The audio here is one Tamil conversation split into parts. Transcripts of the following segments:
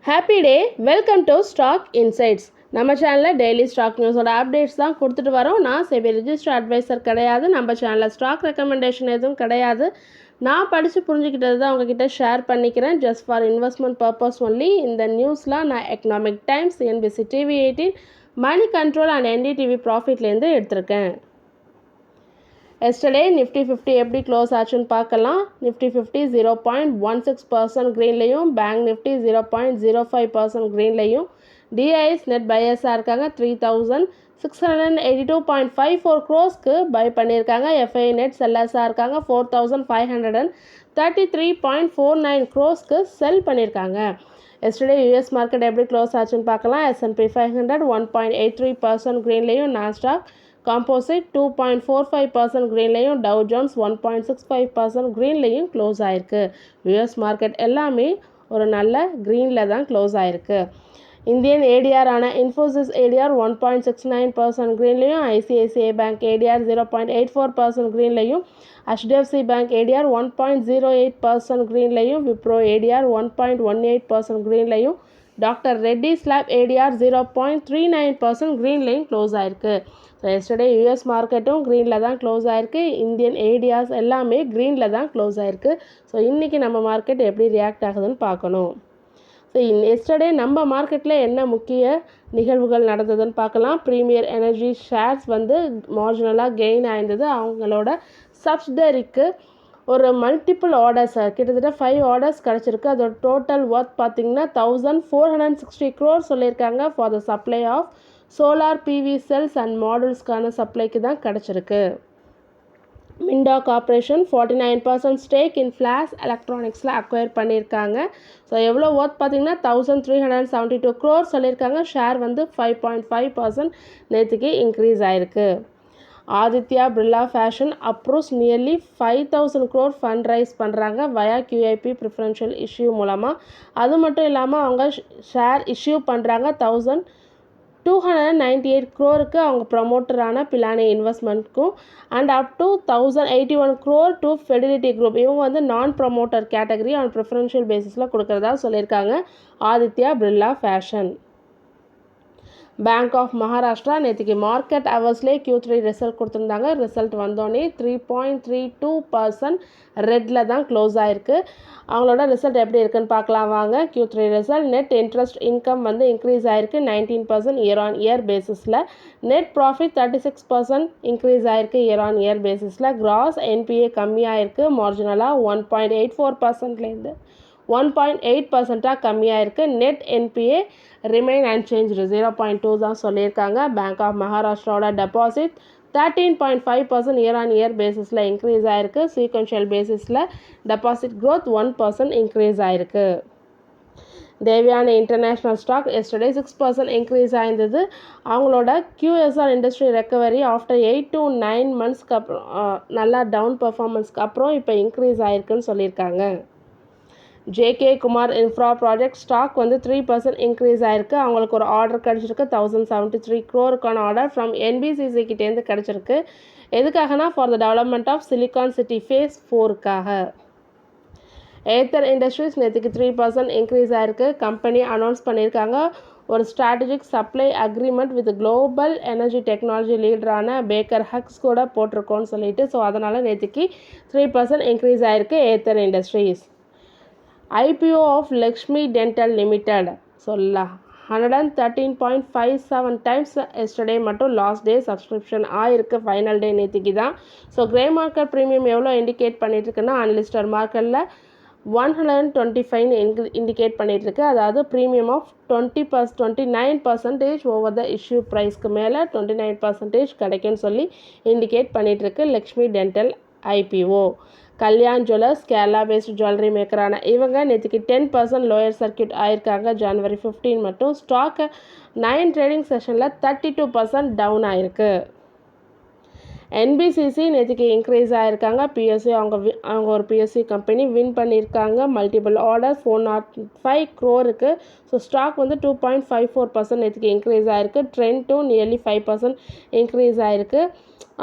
Happy day! Welcome to stock insights. நம்ம சேனலில் டெய்லி ஸ்டாக் நியூஸோட அப்டேட்ஸ் தான் கொடுத்துட்டு வரோம். நான் செபி ரிஜிஸ்டர் அட்வைசர் கிடையாது. நம்ம சேனலில் ஸ்டாக் ரெக்கமெண்டேஷன் எதுவும் கிடையாது. நான் படித்து புரிஞ்சுக்கிட்டது தான் உங்ககிட்ட ஷேர் பண்ணிக்கிறேன். Just for investment purpose only. இந்த நியூஸ்லாம் நான் Economic Times, NBC TV18, Moneycontrol and NDTV ப்ராஃபிட்லேருந்து எடுத்திருக்கேன். எஸ்டர்டே நிஃப்டி 50 எப்படி க்ளோஸ் ஆச்சுன்னு பார்க்கலாம். நிஃப்டி 50 0.16% க்ரீன்லையும், பேங்க் நிஃப்டி 0.05% க்ரீன்லையும், டிஐஎஸ் நெட் பையர்ஸாக இருக்காங்க. 3682.54 crores பை பண்ணியிருக்காங்க. எஃப்ஐ நெட் செல்லர்ஸாக இருக்காங்க. 4533.49 crores செல் பண்ணியிருக்காங்க. எஸ்டர்டே யூஎஸ் மார்க்கெட் எப்படி க்ளோஸ் ஆச்சுன்னு பார்க்கலாம். S&P 500 1.83% க்ரீன்லையும், நாஸ்டாக் காம்போசிட் 2.45% க்ரீன்லையும், டவ் ஜோன்ஸ் 1.65% க்ரீன்லையும் க்ளோஸ் ஆயிருக்கு. யூஎஸ் மார்க்கெட் எல்லாமே ஒரு நல்ல க்ரீனில் தான் க்ளோஸ் ஆயிருக்கு. இந்தியன் ஏடிஆர் ஆன இன்ஃபோசிஸ் ஏடிஆர் 1.69% க்ரீன்லையும், ஐசிஐசிஐ பேங்க் ஏடிஆர் 0.84% க்ரீன்லையும், HDFC பேங்க் ஏடிஆர் 1.08% க்ரீன்லையும், விப்ரோ ஏடிஆர் 1.18% க்ரீன்லையும், டாக்டர் ரெட்டிஸ் லேப் ஏடிஆர் 0.39% க்ரீன்லையும் க்ளோஸ் ஆயிருக்கு. ஸோ எஸ்டர்டே யூஎஸ் மார்க்கெட்டும் க்ரீனில் தான் க்ளோஸ் ஆயிருக்கு. இந்தியன் ஏடிஆர்ஸ் எல்லாமே க்ரீனில் தான் க்ளோஸ் ஆயிருக்கு. ஸோ இன்றைக்கி நம்ம மார்க்கெட் எப்படி ரியாக்ட் ஆகுதுன்னு பார்க்கணும். ஸோ எஸ்டர்டே நம்ம மார்க்கெட்டில் என்ன முக்கிய நிகழ்வுகள் நடந்ததுன்னு பார்க்கலாம். ப்ரீமியர் எனர்ஜி ஷேர்ஸ் மார்ஜினலாக கெயின் ஆயிருந்தது. அவங்களோட சப்சிடரிக்கு ஒரு மல்டிபிள் ஆர்டர்ஸ் கிட்டத்தட்ட 5 ஆர்டர்ஸ் கிடச்சிருக்கு. அதோட டோட்டல் ஒர்த் பார்த்திங்கன்னா 1460 crores சொல்லியிருக்காங்க. For the supply of solar PV cells and மாடல்ஸ்க்கான சப்ளைக்கு தான் கிடச்சிருக்கு. Minda corporation 49% stake in Flash எலக்ட்ரானிக்ஸில் அக்வயர் பண்ணியிருக்காங்க. ஸோ எவ்வளோ ஒர்த் பார்த்திங்கன்னா 1372 crores சொல்லியிருக்காங்க. ஷேர் 5.5% நேற்றுக்கு இன்க்ரீஸ் ஆயிருக்கு. Aditya Birla Fashion approves nearly 5000 crore fund raise பண்ணுறாங்க வயா QIP ப்ரிஃபரன்ஷியல் இஷ்யூ மூலமாக. அது மட்டும் இல்லாமல் அவங்க ஷேர் இஷ்யூ பண்ணுறாங்க 1298 crore அவங்க ப்ரமோட்டரான பிலானி இன்வெஸ்ட்மெண்ட்க்கும் and up to 1081 crore to Fidelity group. இவங்க non promoter category on preferential பேசிஸில் கொடுக்குறதா சொல்லியிருக்காங்க Aditya Birla Fashion. Bank of Maharashtra நேற்றுக்கு மார்க்கெட் ஹவர்ஸ்லேயே Q3 ரிசல்ட் கொடுத்துருந்தாங்க. ரிசல்ட் வந்தோடனே 3.32% ரெட்டில் தான் க்ளோஸ் ஆயிருக்கு. அவங்களோட ரிசல்ட் எப்படி இருக்குன்னு பார்க்கலாம் வாங்க. Q3 result net interest income increase ஆயிருக்கு 19% இயர் ஆன் இயர் பேசிஸில். நெட் ப்ராஃபிட் 36% இன்க்ரீஸ் ஆயிருக்கு இயர் ஆன் இயர் பேசிஸில். கிராஸ் NPA கம்மியாயிருக்கு மார்ஜினலாக 1.84%லேருந்து 1.8% கம்மியாக இருக்குது. நெட் NPA ரிமைன் அன்சேஞ்ச்டு 0.2 தான் சொல்லியிருக்காங்க. பேங்க் ஆஃப் மகாராஷ்டிராவோட டெபாசிட் 13.5% இயர் ஆன் இயர் பேசிஸில் இன்க்ரீஸ் ஆயிருக்கு. சீக்வென்ஷியல் பேசிஸில் டெபாசிட் க்ரோத் 1% இன்க்ரீஸ் ஆயிருக்கு. Devyani international stock yesterday 6% increase ஆயிருந்தது. அவங்களோட QSR industry recovery after 8 to 9 monthsக்கு அப்புறம் நல்லா டவுன் பர்ஃபார்மன்ஸ்க்கு அப்புறம் இப்போ இன்க்ரீஸ் ஆயிருக்குன்னு சொல்லியிருக்காங்க. JK Kumar infra project stock 3% increase ஆயிருக்கு. அவங்களுக்கு ஒரு ஆர்டர் கிடச்சிருக்கு 1073 crore ஆர்டர் ஃப்ரம் NBCC கிட்டேருந்து கிடச்சிருக்கு. எதுக்காகனா for the development of silicon city phase 4க்காக. ஏத்தர் இண்டஸ்ட்ரீஸ் நேற்றுக்கு 3% இன்க்ரீஸ் ஆயிருக்கு. கம்பெனி அனௌன்ஸ் பண்ணியிருக்காங்க ஒரு strategic supply agreement with global energy technology லீடரான பேக்கர் ஹக்ஸ் கூட போட்டிருக்கோன்னு சொல்லிட்டு. ஸோ அதனால் நேற்றுக்கு 3% இன்க்ரீஸ் ஆயிருக்கு Ather industries. IPO of Lakshmi dental limited சொல்லலாம் 113.57 times எஸ்டர்டே மட்டும் லாஸ்ட் டே சப்ஸ்கிரிப்ஷன் ஆயிருக்கு. ஃபைனல் டே நேற்றுக்கு தான். ஸோ கிரே மார்க்கெட் ப்ரீமியம் எவ்வளோ இண்டிகேட் பண்ணிட்டுருக்குன்னா அன்லிஸ்டட் மார்க்கெட்டில் 125 இண்டிகேட் பண்ணிகிட்ருக்கு. அதாவது premium of 29% over the issue ப்ரைஸ்க்கு மேலே 29% கிடைக்குன்னு சொல்லி இண்டிகேட் பண்ணிகிட்ருக்கு Lakshmi dental IPO. Kalyan jewellers Kerala based jewellery மேக்கரான இவங்க நேற்றுக்கு 10% லோயர் சர்க்கியூட் ஆயிருக்காங்க. ஜனவரி 15 மட்டும் ஸ்டாக் 9 ட்ரேடிங் செஷனில் 32% டவுன் ஆயிருக்கு. என்பிசிசி நேற்றுக்கு இன்க்ரீஸ் ஆகிருக்காங்க. பிஎஸ்சி அவங்க ஒரு பிஎஸ்சி கம்பெனி வின் பண்ணியிருக்காங்க. Multiple order 405 crore. So stock வந்து 2.54% நேற்றுக்கு இன்க்ரீஸ் ஆகிருக்கு. ட்ரெண்ட் நியர்லி 5% இன்க்ரீஸ் ஆகிருக்கு.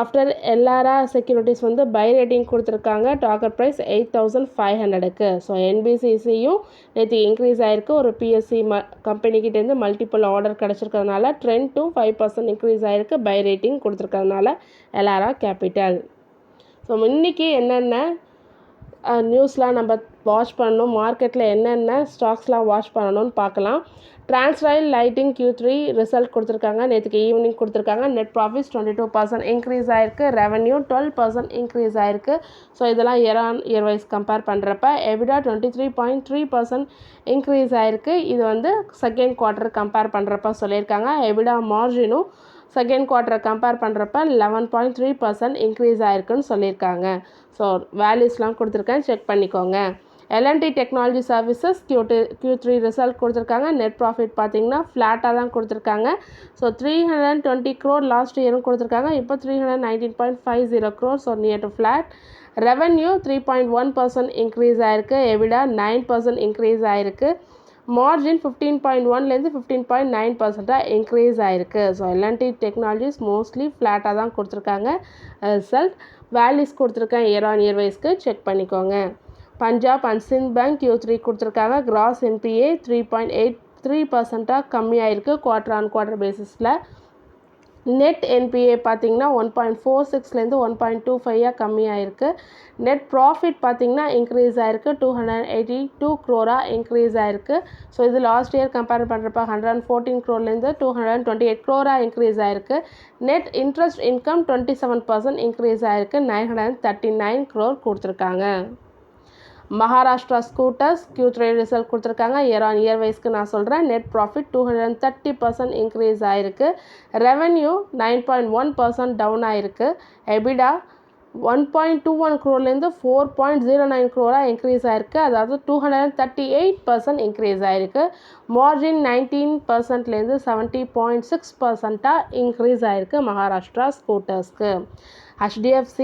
ஆஃப்டர் எல்லாரா செக்யூரிட்டிஸ் வந்து பை ரேட்டிங் கொடுத்துருக்காங்க. டார்கெட் ப்ரைஸ் 8500க்கு. ஸோ என்பிசிசியும் நேற்று இன்க்ரீஸ் ஆகிருக்கு. ஒரு பிஎஸ்சி கம்பெனிக்கிட்டேருந்து மல்டிபிள் ஆர்டர் கிடச்சிருக்கிறதுனால ட்ரெண்ட்டும் 5% இன்க்ரீஸ் ஆகிருக்கு. பை ரேட்டிங் கொடுத்துருக்கிறதுனால எலாரா கேபிட்டல். ஸோ இன்றைக்கி என்னென்ன நியூஸ்லாம் நம்ம வாட்ச் பண்ணணும், மார்க்கெட்டில் என்னென்ன ஸ்டாக்ஸ்லாம் வாட்ச் பண்ணணும்னு பார்க்கலாம். டிரான்ஸ்ராயில் லைட்டிங் Q3 ரிசல்ட் கொடுத்துருக்காங்க. நேற்றுக்கு ஈவினிங் கொடுத்துருக்காங்க. நெட் ப்ராஃபிட்ஸ் 22% இன்க்ரீஸ் ஆகிருக்கு. ரெவன்யூ 12% இன்க்ரீஸ் ஆகிருக்கு. ஸோ இதெல்லாம் இயர் வைஸ் கம்பேர் பண்ணுறப்ப எபிடா 23.3% இன்க்ரீஸ் ஆகிருக்கு. இது வந்து செகண்ட் குவார்ட்டர் கம்பேர் பண்ணுறப்ப சொல்லியிருக்காங்க. எபிடா மார்ஜினும் செகண்ட் குவார்ட்டரை கம்பேர் பண்ணுறப்ப 11.3% இன்க்ரீஸ் ஆகிருக்குன்னு சொல்லியிருக்காங்க. ஸோ வேல்யூஸ்லாம் கொடுத்துருக்கேன், செக் பண்ணிக்கோங்க. L&T technology services Q3 result கொடுத்துருக்காங்க. நெட் ப்ராஃபிட் பார்த்தீங்கன்னா ஃப்ளாட்டாக தான் கொடுத்துருக்காங்க. ஸோ 320 crore லாஸ்ட் இயரும் கொடுத்துருக்காங்க. இப்போ 319.50 crore. So near to flat. Revenue 3.1% increase ஆகிருக்கு. எபிடா 9% இன்க்ரீஸ் ஆகிருக்கு. மார்ஜின் 15.1லேருந்து 15.9% இன்க்ரீஸ் ஆகிருக்கு. ஸோ L&T டெக்னாலஜிஸ் மோஸ்ட்லி ஃப்ளாட்டாக தான் கொடுத்துருக்காங்க. ரிசல்ட் வேல்யூஸ் கொடுத்துருக்கேன் இயர் வைஸ்க்கு, செக் பண்ணிக்கோங்க. Punjab and Sind bank Q3 கொடுத்துருக்காங்க. கிராஸ் என்பிஏ 3.83% கம்மியாயிருக்கு குவார்ட்டர் ஆன் குவார்ட்டர் பேசிஸில். நெட் என்பிஏ பார்த்தீங்கன்னா 1.46லேருந்து 1.25 கம்மியாயிருக்கு. நெட் ப்ராஃபிட் பார்த்தீங்கன்னா இன்க்ரீஸ் ஆகிருக்கு. 282 crore இன்க்ரீஸ் ஆகிருக்கு. ஸோ இது லாஸ்ட் இயர் கம்பேர் பண்ணுறப்ப 114 crore - 228 crore இன்க்ரீஸ் ஆகிருக்கு. நெட் இன்ட்ரெஸ்ட் இன்கம் 27% இன்க்ரீஸ் ஆகிருக்கு. 939 crore கொடுத்துருக்காங்க. மகாராஷ்டிரா ஸ்கூட்டர்ஸ் Q3 ரிசல்ட் கொடுத்துருக்காங்க. இயர் வைஸ்க்கு நான் சொல்கிறேன். நெட் ப்ராஃபிட் 230% இன்க்ரீஸ் ஆகிருக்கு. ரெவன்யூ 9.1% டவுன் ஆகிருக்கு. எபிடா 1.21 crore 4.09 crore இன்க்ரீஸ் ஆகிருக்கு. அதாவது 238% இன்க்ரீஸ் ஆகிருக்கு. மார்ஜின் 19%லேருந்து 70.6% இன்க்ரீஸ் ஆகிருக்கு மகாராஷ்டிரா ஸ்கூட்டர்ஸ்க்கு. HDFC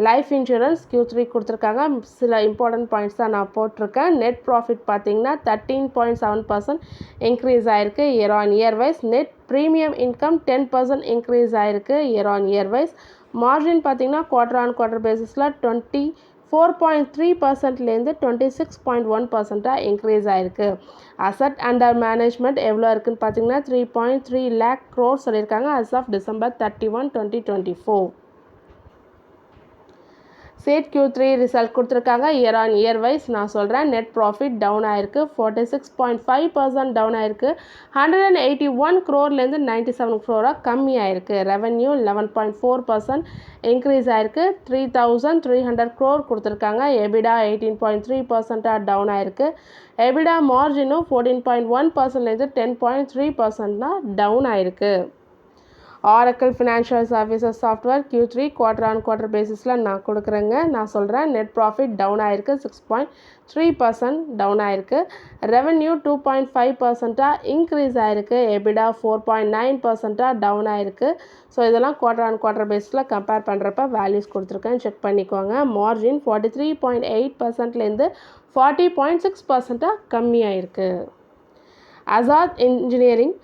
லைஃப் இன்சூரன்ஸ் Q3 கொடுத்துருக்காங்க. சில இம்பார்ட்டன்ட் பாயிண்ட்ஸ் தான் நான் போட்டிருக்கேன். நெட் ப்ராஃபிட் பார்த்தீங்கன்னா 13.7% இன்க்ரீஸ் ஆகிருக்கு year wise. Net premium income 10% increase ஆகிருக்கு இயர் வைஸ். மார்ஜின் பார்த்தீங்கன்னா குவார்ட்டர் ஆன் குவார்ட்டர் பேசிஸில் 24.3%லேருந்து 26.1% இன்க்ரீஸ் ஆகிருக்கு. அசட் அண்டர் மேனேஜ்மெண்ட் எவ்வளோ இருக்குதுன்னு பார்த்தீங்கன்னா 3.3 lakh crore சொல்லியிருக்காங்க as of December 31, 2024. சேட் Q3 ரிசல்ட் கொடுத்துருக்காங்க. இயர் வைஸ் நான் சொல்கிறேன். நெட் ப்ராஃபிட் டவுன் ஆகிருக்கு. 46.5% டவுன் ஆகிருக்கு. 181 crore 97 crore கம்மி ஆகிருக்கு. ரெவன்யூ 11.4% இன்க்ரீஸ் ஆகிருக்கு. 3300 crore கொடுத்துருக்காங்க. எபிடா 18.3% டவுன் ஆகிருக்கு. எபிடா மார்ஜினும் 14.1% 10.3% டவுன் ஆகிருக்கு. Oracle financial services software Q3 quarter on quarter பேசிஸில் நான் கொடுக்குறேங்க. நான் சொல்கிறேன். நெட் ப்ராஃபிட் டவுன் ஆகிருக்கு. 6.3% டவுன் ஆகிருக்கு. ரெவன்யூ 2.5% இன்க்ரீஸ் ஆகிருக்கு. எபிடா 4.9% டவுன் ஆகிருக்கு. ஸோ இதெல்லாம் குவார்ட்டர் ஆன் குவார்ட்டர் பேசிஸில் கம்பேர் பண்ணுறப்ப வேல்யூஸ் கொடுத்துருக்கேன், செக் பண்ணிக்கோங்க. மார்ஜின் 43.8%லேருந்து 40.6% கம்மியாயிருக்கு. அசாத் இன்ஜினியரிங்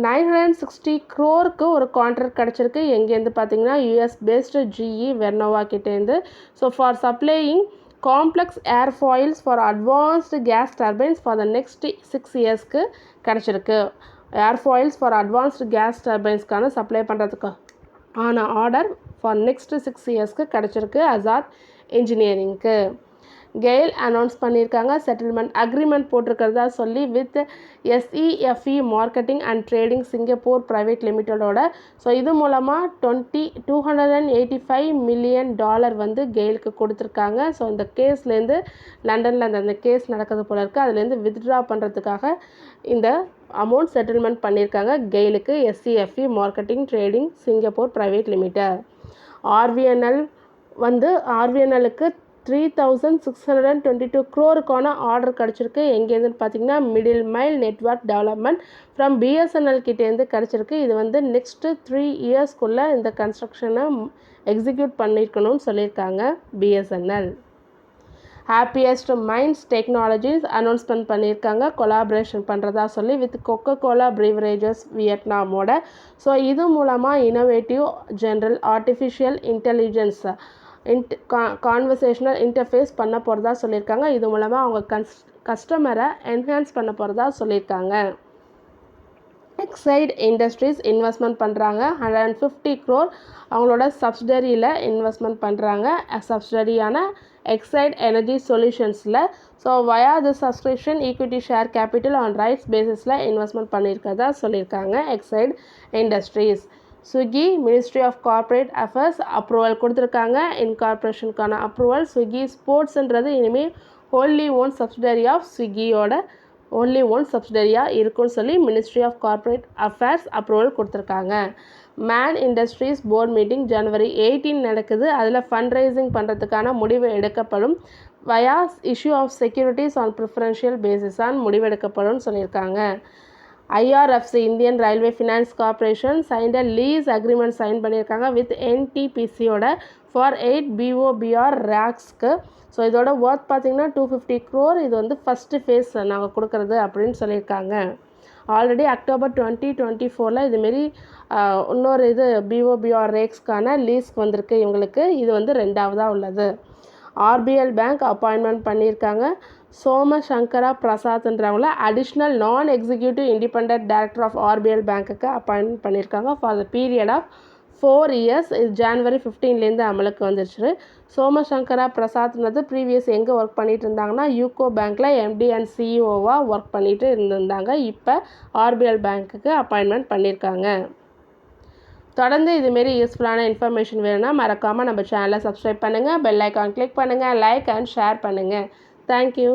960 crore ஒரு கான்ட்ராக்ட் கிடச்சிருக்கு. எங்கேருந்து பார்த்தீங்கன்னா US பேஸ்டு GE வெர்னோவா கிட்டேருந்து. So for supplying complex airfoils for advanced gas turbines for the next 6 yearsக்கு கிடச்சிருக்கு. ஏர்ஃபாயில்ஸ் ஃபார் அட்வான்ஸ்டு கேஸ் டர்பைன்ஸ்க்கான சப்ளை பண்ணுறதுக்கு ஆன ஆர்டர் ஃபார் நெக்ஸ்ட் 6 yearsக்கு கிடச்சிருக்கு அசாத் இன்ஜினியரிங்க்கு. கெயில் அனௌன்ஸ் பண்ணியிருக்காங்க. செட்டில்மெண்ட் அக்ரிமெண்ட் போட்டிருக்கிறதா சொல்லி with SEFE marketing and trading Singapore private லிமிட்டடோட. ஸோ இது மூலமாக $285 million வந்து கெயிலுக்கு கொடுத்துருக்காங்க. ஸோ இந்த கேஸ்லேருந்து லண்டனில் அந்த கேஸ் நடக்கிறது போல இருக்குது. அதுலேருந்து வித்ட்ரா பண்ணுறதுக்காக இந்த அமௌண்ட் செட்டில்மெண்ட் பண்ணியிருக்காங்க கெயிலுக்கு SEFE marketing trading Singapore private limited. RVNL வந்து RVNLக்கு 3622 crore ஆர்டர் கிடச்சிருக்கு. எங்கேருந்துன்னு பார்த்தீங்கன்னா middle mile network development from BSNL கிட்டேருந்து கிடச்சிருக்கு. இது வந்து நெக்ஸ்ட்டு 3 இயர்ஸ்க்குள்ளே இந்த கன்ஸ்ட்ரக்ஷனை எக்ஸிக்யூட் பண்ணியிருக்கணும்னு சொல்லியிருக்காங்க BSNL. Happiest minds technologies announcement பண்ணியிருக்காங்க கொலாபரேஷன் பண்ணுறதா சொல்லி வித் கொக்கோகோலா ப்ரீவரேஜஸ் வியட்நாமோட. ஸோ இது மூலமாக innovative general artificial intelligence conversational interface பண்ண போகிறதா சொல்லியிருக்காங்க. இது மூலமாக அவங்க கஸ்டமரை என்ஹான்ஸ் பண்ண போகிறதா சொல்லியிருக்காங்க. எக்ஸைட் இண்டஸ்ட்ரீஸ் இன்வெஸ்ட்மெண்ட் பண்ணுறாங்க. 150 crore அவங்களோட சப்சிடரியில் இன்வெஸ்ட்மெண்ட் பண்ணுறாங்க. சப்சிடரியான எக்ஸைட் எனர்ஜி சொல்யூஷன்ஸில். So via the subscription equity share capital on rights பேசிஸில் இன்வெஸ்ட்மெண்ட் பண்ணியிருக்கதா சொல்லியிருக்காங்க Exide industries. Swiggy ministry of corporate affairs approval கொடுத்துருக்காங்க. இன்கார்பரேஷனுக்கான அப்ரூவல். ஸ்விக்கி ஸ்போர்ட்ஸுன்றது இனிமேல் ஹோல்லி ஓன் சப்சிடரி ஆஃப் ஸ்விக்கியோட ஓன்லி ஒன் சப்சிடரியாக இருக்குன்னு சொல்லி ministry of corporate affairs approval கொடுத்துருக்காங்க. Man industries board meeting January 18 நடக்குது. அதில் ஃபண்ட் ரைசிங் பண்ணுறதுக்கான முடிவு எடுக்கப்படும். Via issue of securities on preferential பேசிஸான் முடிவெடுக்கப்படும் சொல்லியிருக்காங்க. IRFC Indian railway finance corporation signed lease agreement sign பண்ணியிருக்காங்க வித் என்டிபிசியோட ஃபார் 8 BOBR ரேக்ஸ்க்கு. ஸோ இதோட ஒர்த் பார்த்திங்கன்னா 250 crore. இது வந்து ஃபஸ்ட்டு ஃபேஸ் நாங்கள் கொடுக்குறது அப்படின்னு சொல்லியிருக்காங்க. ஆல்ரெடி அக்டோபர் 2024 இதுமாரி இன்னொரு இது BOBR ரேக்ஸ்க்கான லீஸ்க்கு வந்திருக்கு இவங்களுக்கு. இது வந்து 2வதாக உள்ளது. ஆர்பிஎல் பேங்க் அப்பாயின்மெண்ட் பண்ணியிருக்காங்க. சோமசங்கரா பிரசாத்ன்றவங்கள additional non executive independent director of RBL பேங்க்குக்கு அப்பாயின்மெண்ட் பண்ணியிருக்காங்க for the period of 4 years. இது January 15லேருந்து அமலுக்கு வந்துருச்சு. சோமசங்கரா பிரசாத்ன்றது ப்ரீவியஸ் எங்கே ஒர்க் பண்ணிட்டு இருந்தாங்கன்னா யூகோ பேங்க்கில் MD அண்ட் CEOவாக ஒர்க் பண்ணிட்டு இருந்திருந்தாங்க. இப்போ ஆர்பிஎல் பேங்க்குக்கு அப்பாயின்மெண்ட் பண்ணியிருக்காங்க. தொடர்ந்து இதுமாரி யூஸ்ஃபுல்லான இன்ஃபர்மேஷன் வேணும்னா மறக்காமல் நம்ம சேனலை சப்ஸ்கிரைப் பண்ணுங்கள். பெல் ஐக்கான் கிளிக் பண்ணுங்கள். லைக் அண்ட் ஷேர் பண்ணுங்கள். தேங்க்யூ.